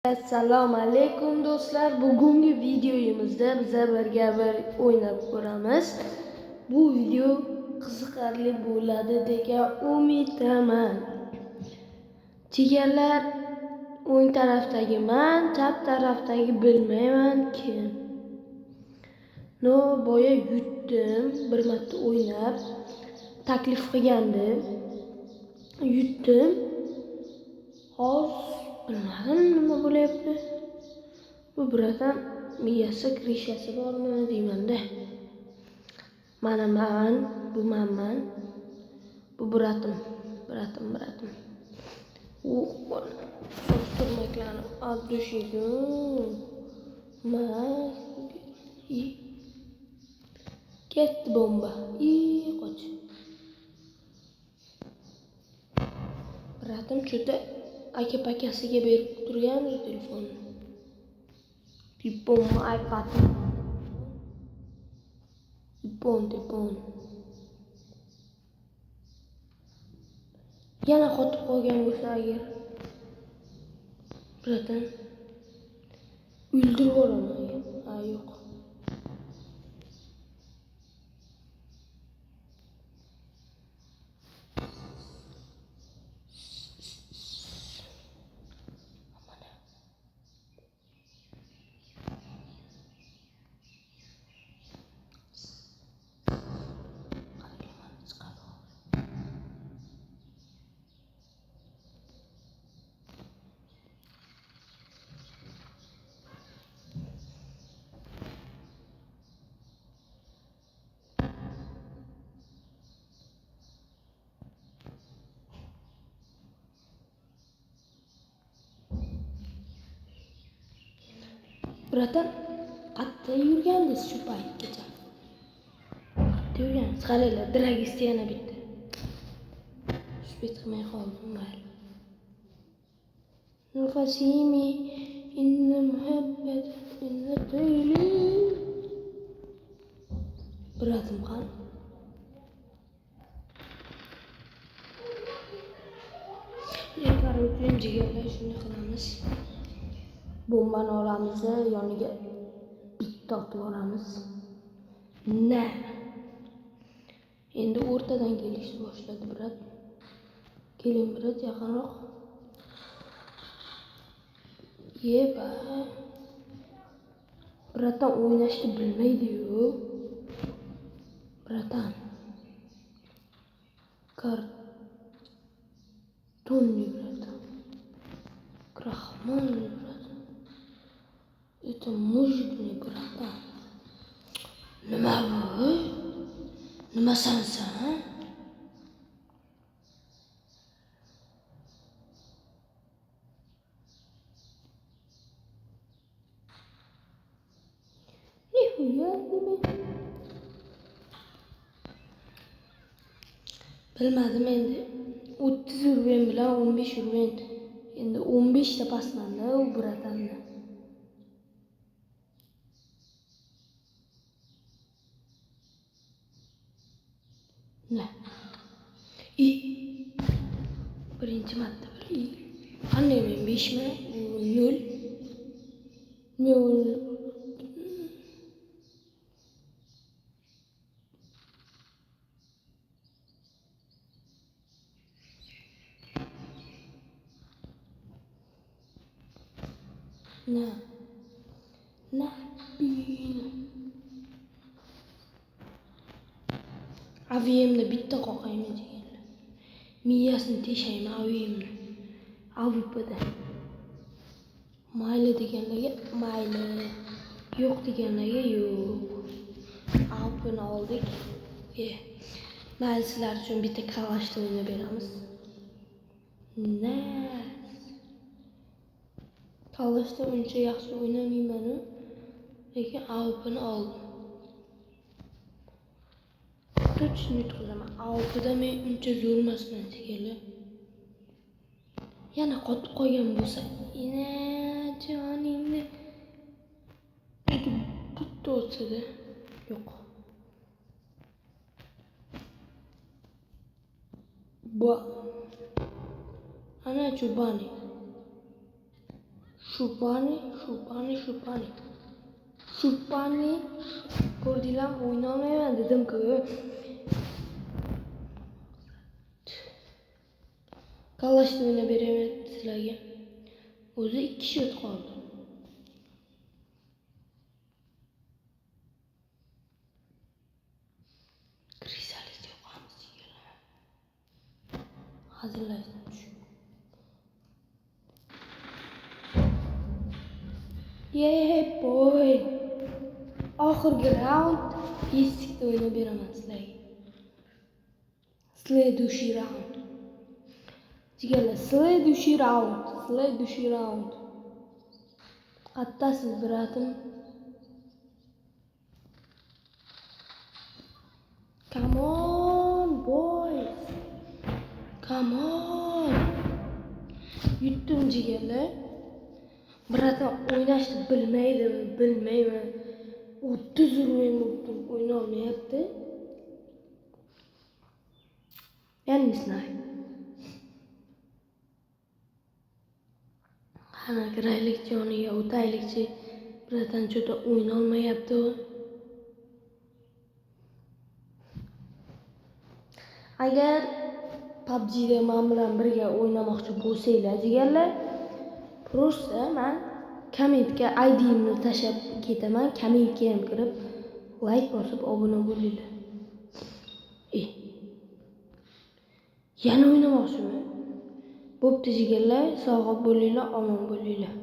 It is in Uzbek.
Assalomu alaykum do'stlar. Bugungi videomizda biz birga o'ynab ko'ramiz. Bu video qiziqarli bo'ladi degan umidaman. Jigarlar, o'ng tarafdagi men, chap tarafdagi bilmayman kim. Boya yutdim, bir marta o'ynab taklif qilgandim. Yutdim. Hozir bilmadim nima bo'lyapti. Bu birodan miyasi kirishasi bormi deymanda. Bu manman. Bu bratim. Turmaklarni addushigim. Ketdi bomba. Qoch. Bratim cho'ta aka-pakasiga berib turgan telefonni. Telefon, iPad. Telefon. Yana qotib qolgan bo'lsa agar bratim o'ldirib yuboraman. Yo'q. Bratim, qayerda yurgandingiz shu paytgacha? Qayerda yurgandingiz? Qaranglar, dragist yana bitta. Uspet qilmay qoldim, mayli. Nafasimi inna muhabbat inna tuyli. Bratim qani? Qarang, jigarlar shunday qilamiz. Bombani olamiz, yoniga bitta otib olamiz. Endi o'rtadan kelishni boshladi brat. Keling brat, yaqinroq. Yeba. Bratam o'ynashni bilmaydi-yu. Bratam. Kartonli bratam. Крахмальный bratam. Это мужикный bratam. Nima bu? Nima sansan? Bilmadim endi. 30 ruben bilan 15 ruben. Endi 15 tapasmanda u bratamni. Birinchi marta qanday men 5 mi? 0. Bil. Aviyimni bitta qoqaymi deganlar. Miyasini teshaymi aviyimni. Avipda. Mayli deganlarga mayli. Yo'q deganlarga yo'q. Avipni oldik. Mayli, sizlar uchun bitta kalashni o'ynab beramiz. Kalashda uncha yaxshi o'ynamayman, lekin avipni oldim. Точно qilaman. Avipda men uncha zo'r emasman deganlar. Yana qotib qolgan bo'lsa, joningni bitta o'tsa-da. Yo'q. Ana Chubani. Şupani. Ko'rdinglar, o'yna olmayman dedim-ku. Kalashni o'ynab beraman sizlarga. O'zi 2 shot qoldi. Krisalik yo'qamiz deganlar. Hazırlayın şu. Yeah boy. Oxirgi round estikda o'ynab beraman sizlarga. Следующий раунд. Deganlar, следующий раунд. Qattasiz bratim. Come on boys. Come on. Yutdim jigarlar. Bratim o'ynashni bilmayman. 30 o'yin o'yna olmayapti. Я не знаю. Qana kiraylikchi yoniga o'taylikchi. Biratan cho'ta o'yna olmayapti u. Agar PUBG'da men bilan birga o'ynamoqchi bo'lsanglar deganlar, просто men kommentga ID'imni tashlab ketaman. Kommentga ham kirib, like bosib obuna bo'linglar. Yana o'ynamoqchiman. Bo'pti jigarlar, sog' bo'linglar, omon bo'linglar.